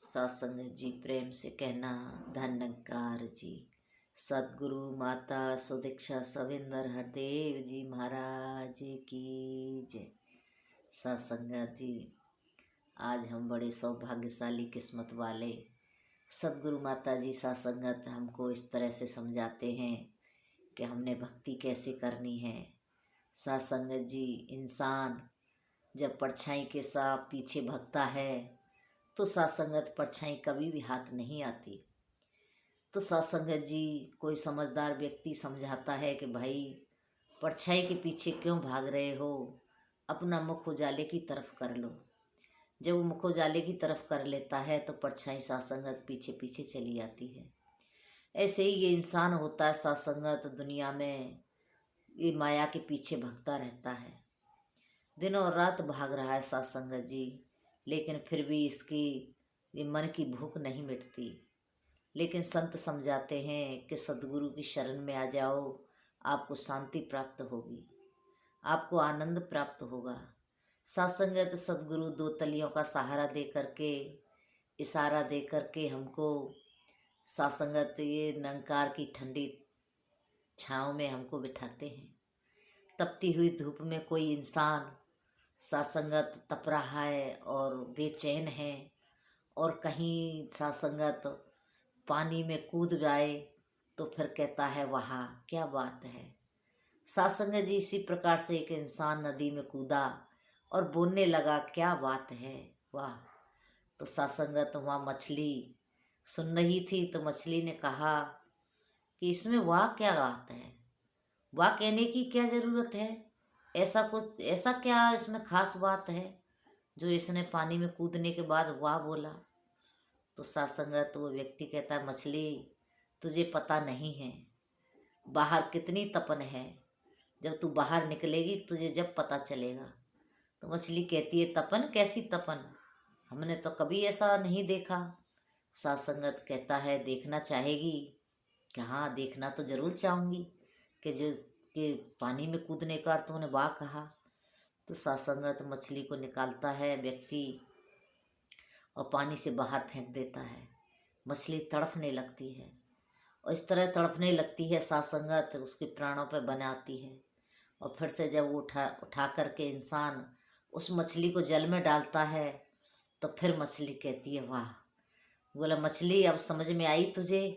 सत्संग जी प्रेम से कहना धन्यकार जी। सदगुरु माता सुदीक्षा सविंदर हरदेव जी महाराज की जय। सत्संगत जी, आज हम बड़े सौभाग्यशाली किस्मत वाले सदगुरु माता जी सत्संगत हमको इस तरह से समझाते हैं कि हमने भक्ति कैसे करनी है। सत्संगत जी, इंसान जब परछाई के साथ पीछे भगता है तो सत्संगत परछाई कभी भी हाथ नहीं आती। तो सत्संगत जी, कोई समझदार व्यक्ति समझाता है कि भाई परछाई के पीछे क्यों भाग रहे हो, अपना मुख उजाले की तरफ कर लो। जब वो मुख उजाले की तरफ कर लेता है तो परछाई सत्संगत पीछे पीछे चली आती है। ऐसे ही ये इंसान होता है सत्संगत दुनिया में, ये माया के पीछे भगता रहता है, दिन और रात भाग रहा है सत्संगत जी, लेकिन फिर भी इसकी ये मन की भूख नहीं मिटती। लेकिन संत समझाते हैं कि सदगुरु की शरण में आ जाओ, आपको शांति प्राप्त होगी, आपको आनंद प्राप्त होगा। सत्संगत सदगुरु दो तलियों का सहारा दे करके, इशारा दे करके हमको सत्संगत ये निरंकार की ठंडी छाँव में हमको बिठाते हैं। तपती हुई धूप में कोई इंसान सत्संगत तप रहा है और बेचैन है, और कहीं सत्संगत पानी में कूद जाए तो फिर कहता है वाह क्या बात है। सत्संगत जी, इसी प्रकार से एक इंसान नदी में कूदा और बोलने लगा क्या बात है, वाह। तो सत्संगत वहाँ मछली सुन रही थी, तो मछली ने कहा कि इसमें वाह क्या बात है, वाह कहने की क्या ज़रूरत है, ऐसा क्या इसमें खास बात है जो इसने पानी में कूदने के बाद वाह बोला। तो सत्संगत वो व्यक्ति कहता है मछली, तुझे पता नहीं है बाहर कितनी तपन है, जब तू बाहर निकलेगी तुझे जब पता चलेगा। तो मछली कहती है तपन, कैसी तपन, हमने तो कभी ऐसा नहीं देखा। सत्संगत कहता है देखना चाहेगी, कि हाँ देखना तो ज़रूर चाहूँगी, कि जो कि पानी में कूदने का तूने वाह कहा। तो सत्संगत मछली को निकालता है व्यक्ति और पानी से बाहर फेंक देता है। मछली तड़फने लगती है, और इस तरह तड़फने लगती है सत्संगत उसके प्राणों पर बनाती है। और फिर से जब वो उठा करके इंसान उस मछली को जल में डालता है तो फिर मछली कहती है वाह। बोला मछली अब समझ में आई तुझे,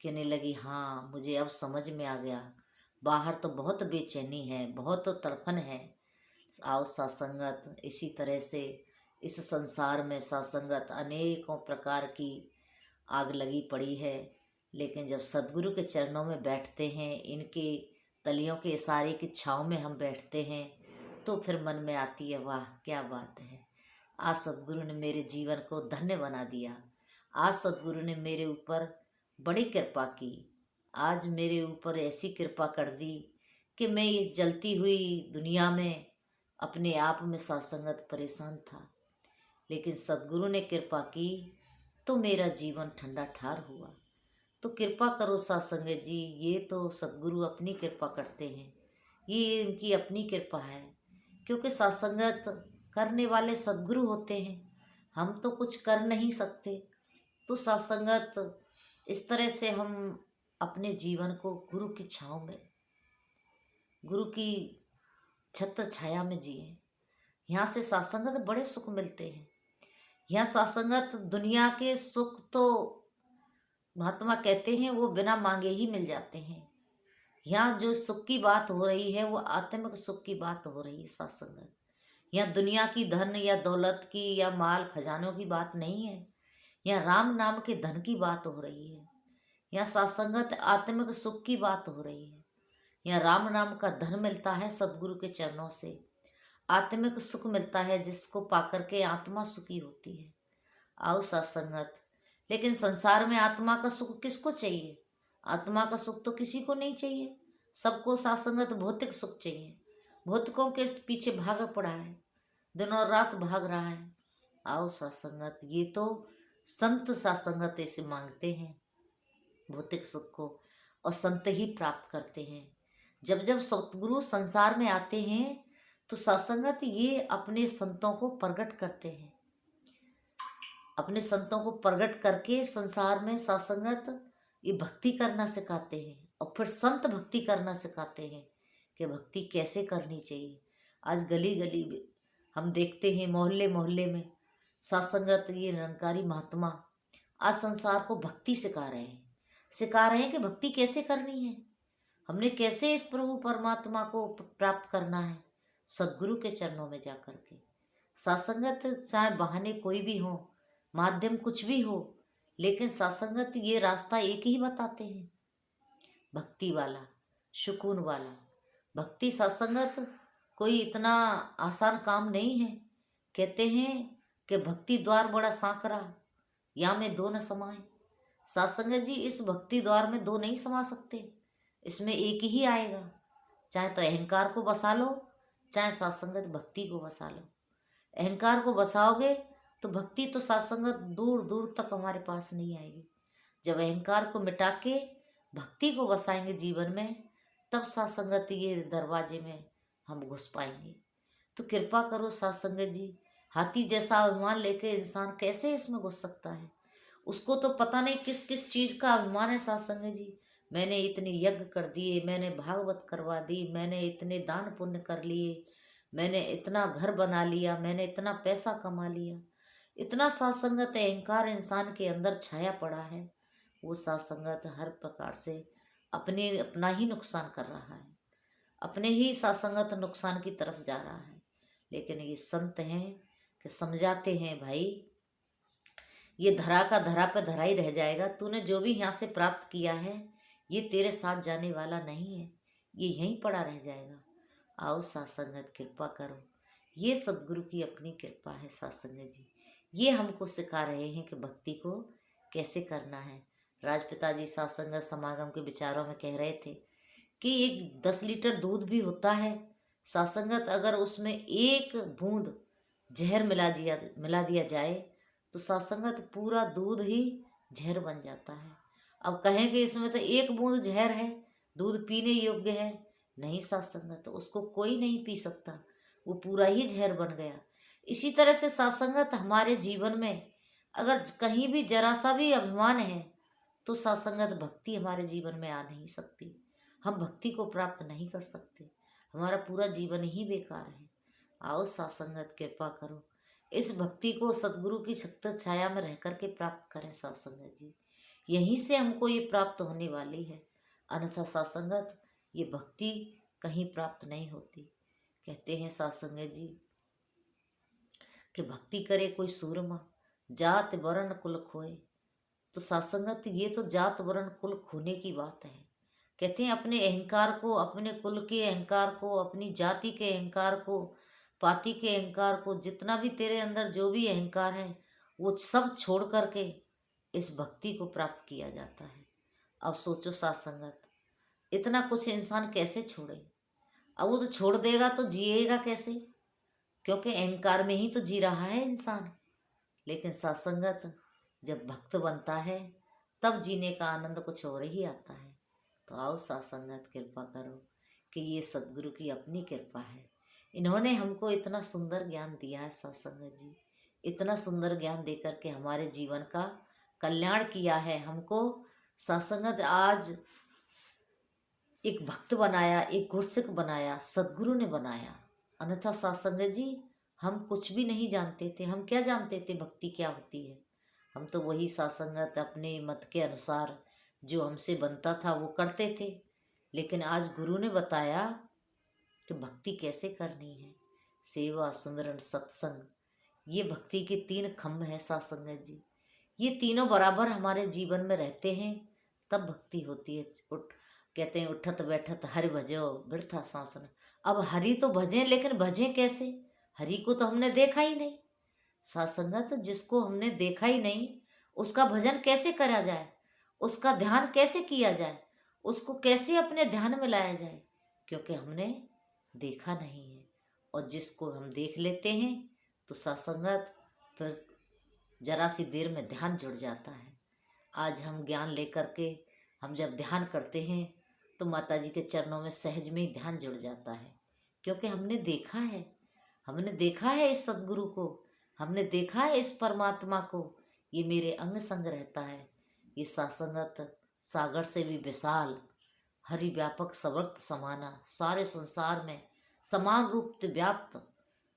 कहने लगी हाँ मुझे अब समझ में आ गया, बाहर तो बहुत बेचैनी है, बहुत तड़पन है। आओ सत्संगत, इसी तरह से इस संसार में सत्संगत अनेकों प्रकार की आग लगी पड़ी है, लेकिन जब सदगुरु के चरणों में बैठते हैं, इनके तलियों के इशारे की छाँव में हम बैठते हैं, तो फिर मन में आती है वाह क्या बात है, आज सदगुरु ने मेरे जीवन को धन्य बना दिया, आज सदगुरु ने मेरे ऊपर बड़ी कृपा की, आज मेरे ऊपर ऐसी कृपा कर दी कि मैं इस जलती हुई दुनिया में अपने आप में सत्संगत परेशान था, लेकिन सदगुरु ने कृपा की तो मेरा जीवन ठंडा ठार हुआ। तो कृपा करो सत्संगत जी, ये तो सदगुरु अपनी कृपा करते हैं, ये इनकी अपनी कृपा है, क्योंकि सत्संगत करने वाले सदगुरु होते हैं, हम तो कुछ कर नहीं सकते। तो सत्संगत इस तरह से हम अपने जीवन को गुरु की छाँव में, गुरु की छत्र छाया में जिए। यहाँ से सत्संगत बड़े सुख मिलते हैं। यहाँ सत्संगत दुनिया के सुख तो महात्मा कहते हैं वो बिना मांगे ही मिल जाते हैं। यहाँ जो सुख की बात हो रही है वो आत्मिक सुख की बात हो रही है सत्संगत। यहाँ दुनिया की धन या दौलत की या माल खजानों की बात नहीं है, यहाँ राम नाम के धन की बात हो रही है। यहाँ सत्संगत आत्मिक सुख की बात हो रही है। यहाँ राम नाम का धन मिलता है सदगुरु के चरणों से, आत्मिक सुख मिलता है जिसको पाकर के आत्मा सुखी होती है। आओ सत्संगत, लेकिन संसार में आत्मा का सुख किसको चाहिए, आत्मा का सुख तो किसी को नहीं चाहिए, सबको सत्संगत भौतिक सुख चाहिए। भौतिकों के पीछे भाग पड़ा है, दिन और रात भाग रहा है। आओ सत्संगत, ये तो संत सत्संगत ऐसे मांगते हैं भौतिक सुख को, और संत ही प्राप्त करते हैं। जब जब सतगुरु संसार में आते हैं तो सत्संगत ये अपने संतों को प्रकट करते हैं। अपने संतों को प्रकट करके संसार में सत्संगत ये भक्ति करना सिखाते हैं, और फिर संत भक्ति करना सिखाते हैं कि भक्ति कैसे करनी चाहिए। आज गली गली में हम देखते हैं, मोहल्ले मोहल्ले में सत्संगत ये निरंकारी महात्मा आज संसार को भक्ति सिखा रहे हैं कि भक्ति कैसे करनी है, हमने कैसे इस प्रभु परमात्मा को प्राप्त करना है। सदगुरु के चरणों में जाकर के सत्संगत, चाहे बहाने कोई भी हो, माध्यम कुछ भी हो, लेकिन सत्संगत ये रास्ता एक ही बताते हैं, भक्ति वाला, सुकून वाला। भक्ति सत्संगत कोई इतना आसान काम नहीं है। कहते हैं कि भक्ति द्वार बड़ा सांकरा, या में दो न समाए। सत्संगत जी इस भक्ति द्वार में दो नहीं समा सकते, इसमें एक ही आएगा। चाहे तो अहंकार को बसा लो, चाहे सत्संगत भक्ति को बसा लो। अहंकार को बसाओगे तो भक्ति तो सत्संगत दूर दूर तक हमारे पास नहीं आएगी। जब अहंकार को मिटा के भक्ति को बसाएंगे जीवन में, तब सत्संगत ये दरवाजे में हम घुस पाएंगे। तो कृपा करो सत्संगत जी, हाथी जैसा अभिमान लेके इंसान कैसे इसमें घुस सकता है? उसको तो पता नहीं किस किस चीज़ का अभिमान है। सत्संगत जी, मैंने इतने यज्ञ कर दिए, मैंने भागवत करवा दी, मैंने इतने दान पुण्य कर लिए, मैंने इतना घर बना लिया, मैंने इतना पैसा कमा लिया। इतना सत्संगत अहंकार इंसान के अंदर छाया पड़ा है, वो सत्संगत हर प्रकार से अपना ही नुकसान कर रहा है, अपने ही सत्संगत नुकसान की तरफ जा रहा है। लेकिन ये संत हैं कि समझाते हैं, भाई ये धरा का धरा पे धरा ही रह जाएगा। तूने जो भी यहाँ से प्राप्त किया है ये तेरे साथ जाने वाला नहीं है, ये यहीं पड़ा रह जाएगा। आओ सत्संगत कृपा करो, ये सदगुरु की अपनी कृपा है। सत्संगत जी ये हमको सिखा रहे हैं कि भक्ति को कैसे करना है। राजपिता जी सत्संगत समागम के विचारों में कह रहे थे कि एक 10 लीटर दूध भी होता है, सत्संगत अगर उसमें एक बूंद जहर मिला दिया जाए तो सत्संगत पूरा दूध ही जहर बन जाता है। अब कहें कि इसमें तो एक बूंद जहर है, दूध पीने योग्य है, नहीं सत्संगत तो उसको कोई नहीं पी सकता, वो पूरा ही जहर बन गया। इसी तरह से सत्संगत हमारे जीवन में अगर कहीं भी जरा सा भी अभिमान है तो सत्संगत भक्ति हमारे जीवन में आ नहीं सकती, हम भक्ति को प्राप्त नहीं कर सकते, हमारा पूरा जीवन ही बेकार है। आओ सत्संगत कृपा करो, इस भक्ति को सदगुरु की शक्त छाया में रह करके प्राप्त करें। सत्संगत जी यहीं से हमको ये प्राप्त होने वाली है, अन्यथा सत्संगत ये भक्ति कहीं प्राप्त नहीं होती। कहते हैं सत्संगत जी कि भक्ति करे कोई सूरमा, जात वर्ण कुल खोए। तो सत्संगत ये तो जात वर्ण कुल खोने की बात है। कहते हैं अपने अहंकार को, अपने कुल के अहंकार को, अपनी जाति के अहंकार को, पाति के अहंकार को, जितना भी तेरे अंदर जो भी अहंकार है वो सब छोड़ करके इस भक्ति को प्राप्त किया जाता है। अब सोचो सत्संगत इतना कुछ इंसान कैसे छोड़े? अब वो तो छोड़ देगा तो जिएगा कैसे? क्योंकि अहंकार में ही तो जी रहा है इंसान। लेकिन सत्संगत जब भक्त बनता है तब जीने का आनंद कुछ और ही आता है। तो आओ सत्संगत कृपा करो कि ये सदगुरु की अपनी कृपा है, इन्होंने हमको इतना सुंदर ज्ञान दिया है। सत्संगत जी इतना सुंदर ज्ञान देकर के हमारे जीवन का कल्याण किया है। हमको सत्संगत आज एक भक्त बनाया, एक गुरसिक बनाया, सदगुरु ने बनाया। अन्यथा सत्संगत जी हम कुछ भी नहीं जानते थे। हम क्या जानते थे भक्ति क्या होती है? हम तो वही सत्संगत अपने मत के अनुसार जो हमसे बनता था वो करते थे। लेकिन आज गुरु ने बताया कि भक्ति कैसे करनी है। सेवा, सुमिरन, सत्संग, ये भक्ति के 3 खम्भ हैं सत्संगत जी। ये तीनों बराबर हमारे जीवन में रहते हैं तब भक्ति होती है। कहते हैं उठत बैठत हरि भजो बिरथा श्वासन। अब हरि तो भजें, लेकिन भजें कैसे? हरि को तो हमने देखा ही नहीं। सत्संगत जिसको हमने देखा ही नहीं उसका भजन कैसे करा जाए, उसका ध्यान कैसे किया जाए, उसको कैसे अपने ध्यान में लाया जाए? क्योंकि हमने देखा नहीं है। और जिसको हम देख लेते हैं तो सत्संगत फिर जरा सी देर में ध्यान जुड़ जाता है। आज हम ज्ञान लेकर के हम जब ध्यान करते हैं तो माता जी के चरणों में सहज में ही ध्यान जुड़ जाता है। क्योंकि हमने देखा है इस सदगुरु को, हमने देखा है इस परमात्मा को ये मेरे अंग संग रहता है। ये सासंगत सागर से भी विशाल, हरि व्यापक सर्वत्र समाना, सारे संसार में समान रूप से व्याप्त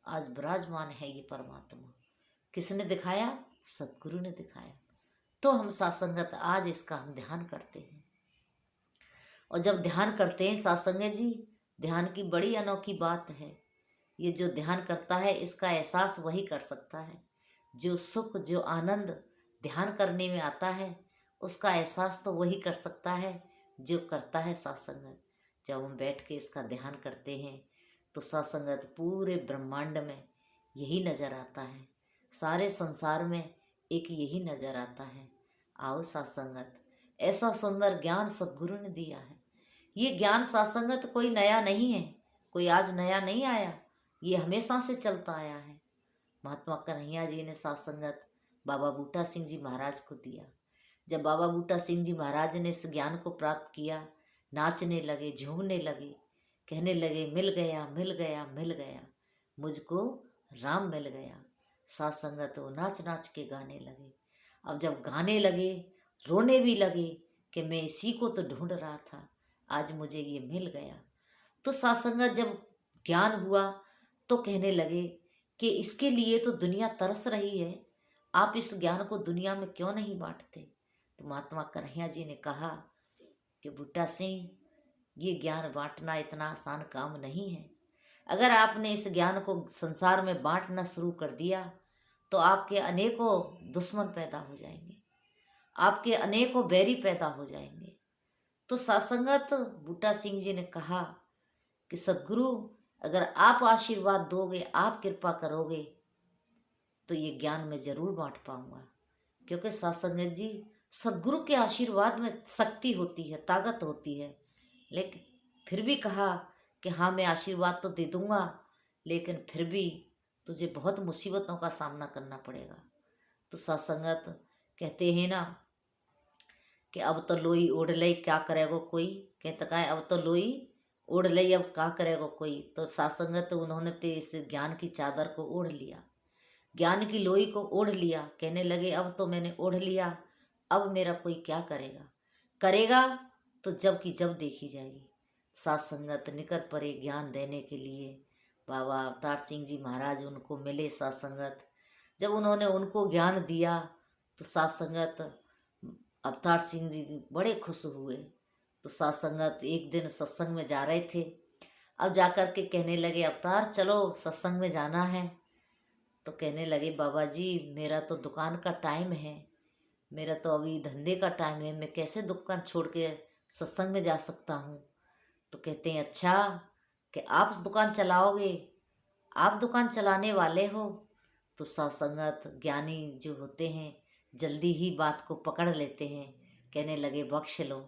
आज विराजमान है ये परमात्मा। किसने दिखाया? सतगुरु ने दिखाया। तो हम सासंगत आज इसका हम ध्यान करते हैं। और जब ध्यान करते हैं सासंगत जी, ध्यान की बड़ी अनोखी बात है। ये जो ध्यान करता है इसका एहसास वही कर सकता है। जो सुख, जो आनंद ध्यान करने में आता है उसका एहसास तो वही कर सकता है जो करता है सासंगत। जब हम बैठ के इसका ध्यान करते हैं तो सासंगत पूरे ब्रह्मांड में यही नज़र आता है, सारे संसार में एक यही नज़र आता है। आओ सासंगत, ऐसा सुंदर ज्ञान सद्गुरु ने दिया है। ये ज्ञान सासंगत कोई नया नहीं है, कोई आज नया नहीं आया, ये हमेशा से चलता आया है। महात्मा कन्हैया जी ने सासंगत बाबा बूटा सिंह जी महाराज को दिया। जब बाबा बूटा सिंह जी महाराज ने इस ज्ञान को प्राप्त किया, नाचने लगे, झूमने लगे, कहने लगे मिल गया मिल गया मिल गया, मुझको राम मिल गया। सासंगत वो नाच नाच के गाने लगे। अब जब गाने लगे, रोने भी लगे कि मैं इसी को तो ढूंढ रहा था, आज मुझे ये मिल गया। तो सासंगत जब ज्ञान हुआ तो कहने लगे कि इसके लिए तो दुनिया तरस रही है, आप इस ज्ञान को दुनिया में क्यों नहीं बांटते? तो महात्मा कन्हैया जी ने कहा कि बूटा सिंह, ये ज्ञान बांटना इतना आसान काम नहीं है। अगर आपने इस ज्ञान को संसार में बांटना शुरू कर दिया तो आपके अनेकों दुश्मन पैदा हो जाएंगे, आपके अनेकों बैरी पैदा हो जाएंगे। तो सासंगत बूटा सिंह जी ने कहा कि सद्गुरु, अगर आप आशीर्वाद दोगे, आप कृपा करोगे तो ये ज्ञान मैं जरूर बांट पाऊंगा। क्योंकि सासंगत जी, सद्गुरु के आशीर्वाद में शक्ति होती है, ताकत होती है। लेकिन फिर भी कहा कि हाँ मैं आशीर्वाद तो दे दूंगा, लेकिन फिर भी तुझे बहुत मुसीबतों का सामना करना पड़ेगा। तो सासंगत कहते हैं ना कि अब तो लोई ओढ़ लई क्या करेगो कोई, कहता का अब तो लोई ओढ़ लई अब क्या करेगो कोई। तो सासंगत उन्होंने तो इस ज्ञान की चादर को ओढ़ लिया, ज्ञान की लोई को ओढ़ लिया। कहने लगे अब तो मैंने ओढ़ लिया, अब मेरा कोई क्या करेगा, करेगा तो जब की जब देखी जाएगी। सासंगत निकट परे ज्ञान देने के लिए बाबा अवतार सिंह जी महाराज उनको मिले। सासंगत जब उन्होंने उनको ज्ञान दिया तो सासंगत अवतार सिंह जी बड़े खुश हुए। तो सासंगत एक दिन सत्संग में जा रहे थे, अब जाकर के कहने लगे अवतार चलो सत्संग में जाना है। तो कहने लगे बाबा जी मेरा तो दुकान का टाइम है, मेरा तो अभी धंधे का टाइम है, मैं कैसे दुकान छोड़ के सत्संग में जा सकता हूँ। तो कहते हैं अच्छा कि आप दुकान चलाओगे, आप दुकान चलाने वाले हो। तो सत्संगत ज्ञानी जो होते हैं जल्दी ही बात को पकड़ लेते हैं, कहने लगे बख्श लो,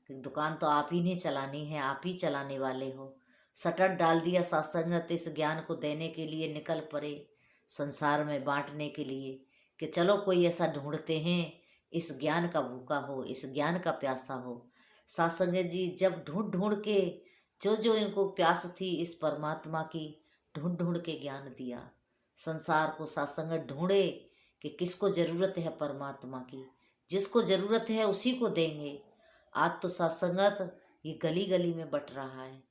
दुकान तो आप ही ने चलानी है, आप ही चलाने वाले हो। शटर डाल दिया सत्संगत, इस ज्ञान को देने के लिए निकल पड़े, संसार में बांटने के लिए कि चलो कोई ऐसा ढूंढते हैं इस ज्ञान का भूखा हो, इस ज्ञान का प्यासा हो। सत्संगत जी जब ढूंढ ढूंढ के जो जो इनको प्यास थी इस परमात्मा की, ढूंढ ढूंढ के ज्ञान दिया। संसार को सत्संगत ढूंढे कि किसको ज़रूरत है परमात्मा की, जिसको ज़रूरत है उसी को देंगे। आज तो सत्संगत ये गली गली में बट रहा है,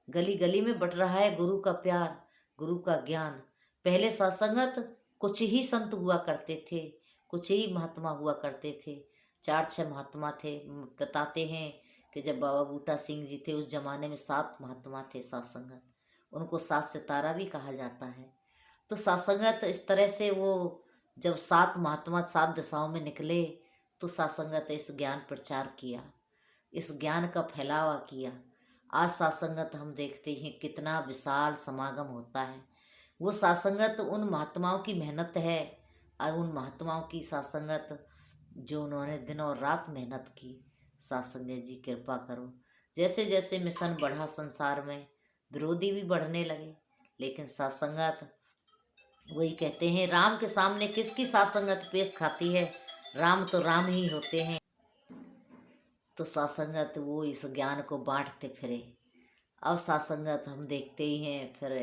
गली गली में बट रहा है गुरु का प्यार, गुरु का ज्ञान। पहले सत्संगत कुछ ही संत हुआ करते थे, कुछ ही महात्मा हुआ करते थे, 4-6 महात्मा थे। बताते हैं कि जब बाबा बूटा सिंह जी थे उस जमाने में 7 महात्मा थे सत्संगत, उनको 7 सितारा भी कहा जाता है। तो सत्संगत इस तरह से वो जब 7 महात्मा 7 दिशाओं में निकले तो सत्संगत इस ज्ञान प्रचार किया, इस ज्ञान का फैलावा किया। आज सत्संगत हम देखते हैं कितना विशाल समागम होता है। वो सत्संगत उन महात्माओं की मेहनत है, और उन महात्माओं की सत्संगत जो उन्होंने दिन और रात मेहनत की। सत्संगत जी कृपा करो, जैसे जैसे मिशन बढ़ा संसार में विरोधी भी बढ़ने लगे, लेकिन सत्संगत वही कहते हैं राम के सामने किसकी सत्संगत पेश खाती है, राम तो राम ही होते हैं। तो सत्संगत वो इस ज्ञान को बांटते फिरे। अब सत्संगत हम देखते ही हैं फिर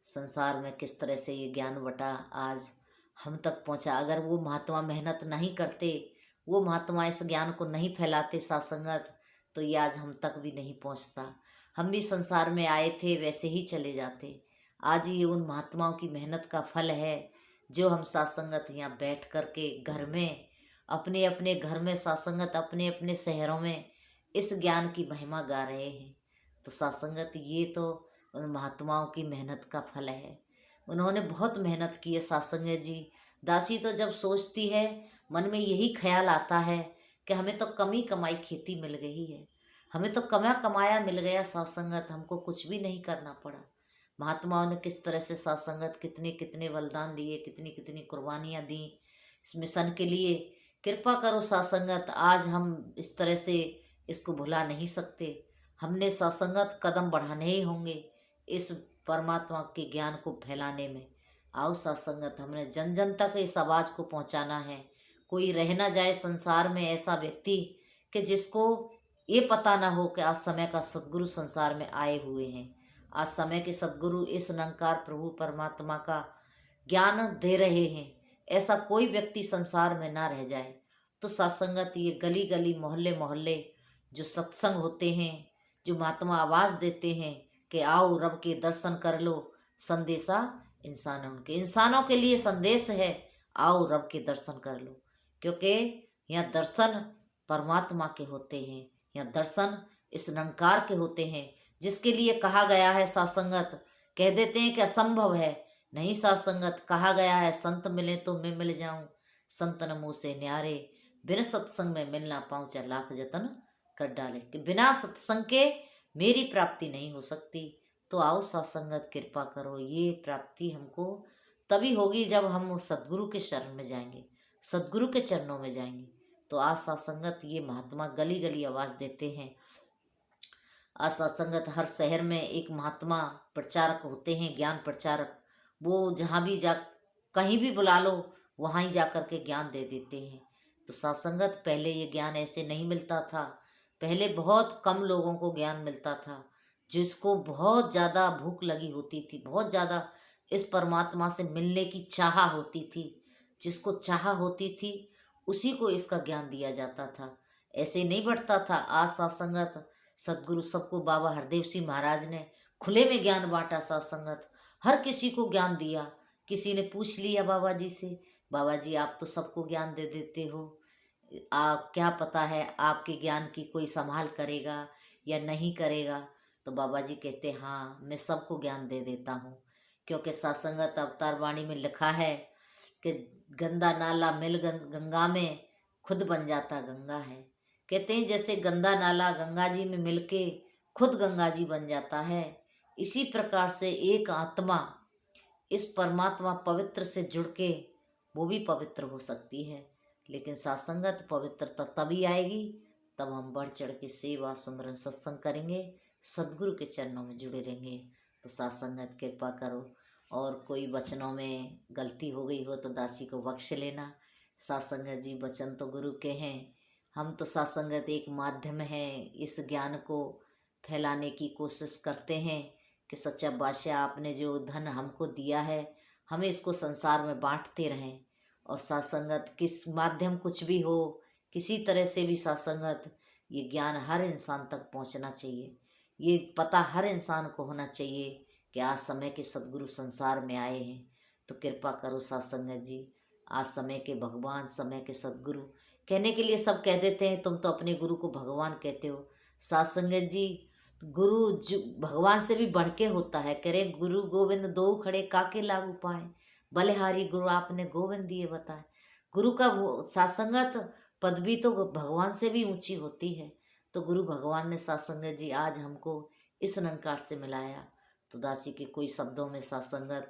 संसार में किस तरह से ये ज्ञान बटा। आज हम तक पहुँचा। अगर वो महात्मा मेहनत नहीं करते, वो महात्मा इस ज्ञान को नहीं फैलाते सत्संगत, तो ये आज हम तक भी नहीं पहुँचता। हम भी संसार में आए थे वैसे ही चले जाते। आज ये उन महात्माओं की मेहनत का फल है जो हम सत्संगत यहाँ बैठ कर के घर में, अपने अपने घर में सत्संगत, अपने अपने शहरों में इस ज्ञान की महिमा गा रहे हैं। तो सत्संगत ये तो उन महात्माओं की मेहनत का फल है। उन्होंने बहुत मेहनत की है सत्संगत जी। दासी तो जब सोचती है, मन में यही ख्याल आता है कि हमें तो कम ही कमाई खेती मिल गई है, हमें तो कमा कमाया मिल गया सत्संगत, हमको कुछ भी नहीं करना पड़ा। महात्माओं ने किस तरह से सत्संगत, कितने कितने बलिदान दिए, कितनी कितनी कुर्बानियाँ दी इस मिशन के लिए। कृपा करो सत्संगत, आज हम इस तरह से इसको भुला नहीं सकते। हमने सत्संगत कदम बढ़ाने ही होंगे इस परमात्मा के ज्ञान को फैलाने में। आओ सत्संगत, हमने जन जन तक इस आवाज़ को पहुंचाना है। कोई रह ना जाए संसार में ऐसा व्यक्ति कि जिसको ये पता ना हो कि आज समय का सद्गुरु संसार में आए हुए हैं। आज समय के सद्गुरु इस निरंकार प्रभु परमात्मा का ज्ञान दे रहे हैं। ऐसा कोई व्यक्ति संसार में ना रह जाए। तो सत्संगत, ये गली गली मोहल्ले मोहल्ले जो सत्संग होते हैं, जो महात्मा आवाज़ देते हैं कि आओ रब के दर्शन कर लो, संदेशा इंसानों के लिए संदेश है, आओ रब के दर्शन कर लो। क्योंकि यहाँ दर्शन परमात्मा के होते हैं, यहाँ दर्शन इस निरंकार के होते हैं, जिसके लिए कहा गया है सत्संगत। कह देते हैं कि असंभव है, नहीं सत्संगत, कहा गया है संत मिले तो मैं मिल जाऊं, संत न मुँह से न्यारे, बिन सत्संग में मिल ना पाऊं चाहे लाख जतन कर डाले, कि बिना सत्संग के मेरी प्राप्ति नहीं हो सकती। तो आओ सत्संगत, कृपा करो, ये प्राप्ति हमको तभी होगी जब हम सद्गुरु के शरण में जाएंगे, सद्गुरु के चरणों में जाएंगे। तो आज सत्संगत, ये महात्मा गली गली आवाज़ देते हैं। आज सत्संगत हर शहर में एक महात्मा प्रचारक होते हैं, ज्ञान प्रचारक। वो जहाँ भी जा, कहीं भी बुला लो, वहाँ ही जा कर के ज्ञान दे देते हैं। तो सत्संगत, पहले ये ज्ञान ऐसे नहीं मिलता था। पहले बहुत कम लोगों को ज्ञान मिलता था, जिसको बहुत ज़्यादा भूख लगी होती थी, बहुत ज़्यादा इस परमात्मा से मिलने की चाह होती थी। जिसको चाह होती थी उसी को इसका ज्ञान दिया जाता था, ऐसे नहीं बढ़ता था। आज सत्संगत, सदगुरु सबको, बाबा हरदेव सिंह महाराज ने खुले में ज्ञान बांटा। सत्संगत हर किसी को ज्ञान दिया। किसी ने पूछ लिया बाबा जी से, बाबा जी आप तो सबको ज्ञान दे देते हो, आप क्या पता है आपके ज्ञान की कोई संभाल करेगा या नहीं करेगा। तो बाबा जी कहते हाँ, मैं सबको ज्ञान दे देता हूँ। क्योंकि सत्संगत अवतार वाणी में लिखा है कि गंदा नाला मिल गंगा में खुद बन जाता गंगा है। कहते हैं जैसे गंदा नाला गंगा जी में मिलके खुद गंगा जी बन जाता है, इसी प्रकार से एक आत्मा इस परमात्मा पवित्र से जुड़ के वो भी पवित्र हो सकती है। लेकिन सत्संगत पवित्रता तभी आएगी तब हम बढ़ चढ़ के सेवा सुमरन सत्संग करेंगे, सदगुरु के चरणों में जुड़े रहेंगे। तो सत्संगत कृपा करो, और कोई वचनों में गलती हो गई हो तो दासी को बख्श लेना। सत्संगत जी वचन तो गुरु के हैं, हम तो सत्संगत एक माध्यम है, इस ज्ञान को फैलाने की कोशिश करते हैं कि सच्चा बादशाह आपने जो धन हमको दिया है, हमें इसको संसार में बांटते रहें। और सत्संगत किस माध्यम कुछ भी हो, किसी तरह से भी सत्संगत, ये ज्ञान हर इंसान तक पहुंचना चाहिए। ये पता हर इंसान को होना चाहिए कि आज समय के सद्गुरु संसार में आए हैं। तो कृपा करो सत्संगत जी, आज समय के भगवान, समय के सद्गुरु, कहने के लिए सब कह देते हैं तुम तो अपने गुरु को भगवान कहते हो। सत्संगत जी, गुरु जो भगवान से भी बढ़ के होता है। कह रहे गुरु गोविंद दो खड़े काके लागू पाए, बलिहारी गुरु आपने गोविंद दिए बताए। गुरु का सत्संगत पदवी तो भगवान से भी ऊंची होती है। तो गुरु भगवान ने सत्संगत जी आज हमको इस निरंकार से मिलाया। तो दासी के कोई शब्दों में सत्संगत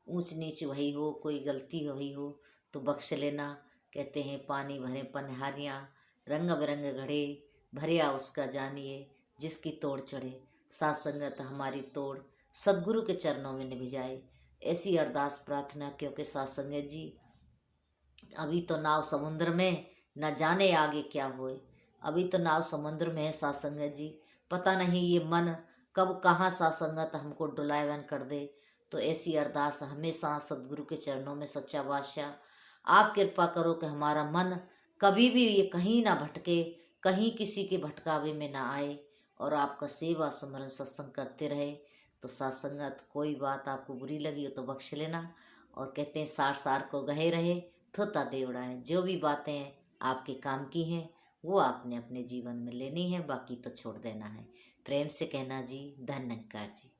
ऊंच नीच वही हो, कोई गलती वही हो तो बख्श लेना। कहते हैं पानी भरे पनहारियाँ, रंग बिरंग घड़े, भरिया उसका जानिए जिसकी तोड़ चढ़े। सत्संगत हमारी तोड़ सदगुरु के चरणों में निभ जाए, ऐसी अरदास प्रार्थना। क्योंकि सत्संगत जी, अभी तो नाव समुद्र में, न जाने आगे क्या होए। अभी तो नाव समुद्र में है सत्संगत जी, पता नहीं ये मन कब कहाँ सत्संगत हमको डुलायवन कर दे। तो ऐसी अरदास हमेशा सदगुरु के चरणों में सच्चा बादशाह आप कृपा करो कि हमारा मन कभी भी ये कहीं ना भटके, कहीं किसी के भटकावे में ना आए और आपका सेवा सुमरन सत्संग करते रहे। तो सत्संगत कोई बात आपको बुरी लगी हो तो बख्श लेना। और कहते हैं सार सार को गहे रहे थोता देवड़ा है। जो भी बातें आपके काम की हैं वो आपने अपने जीवन में लेनी है, बाकी तो छोड़ देना है। प्रेम से कहना जी, धन्यकार जी।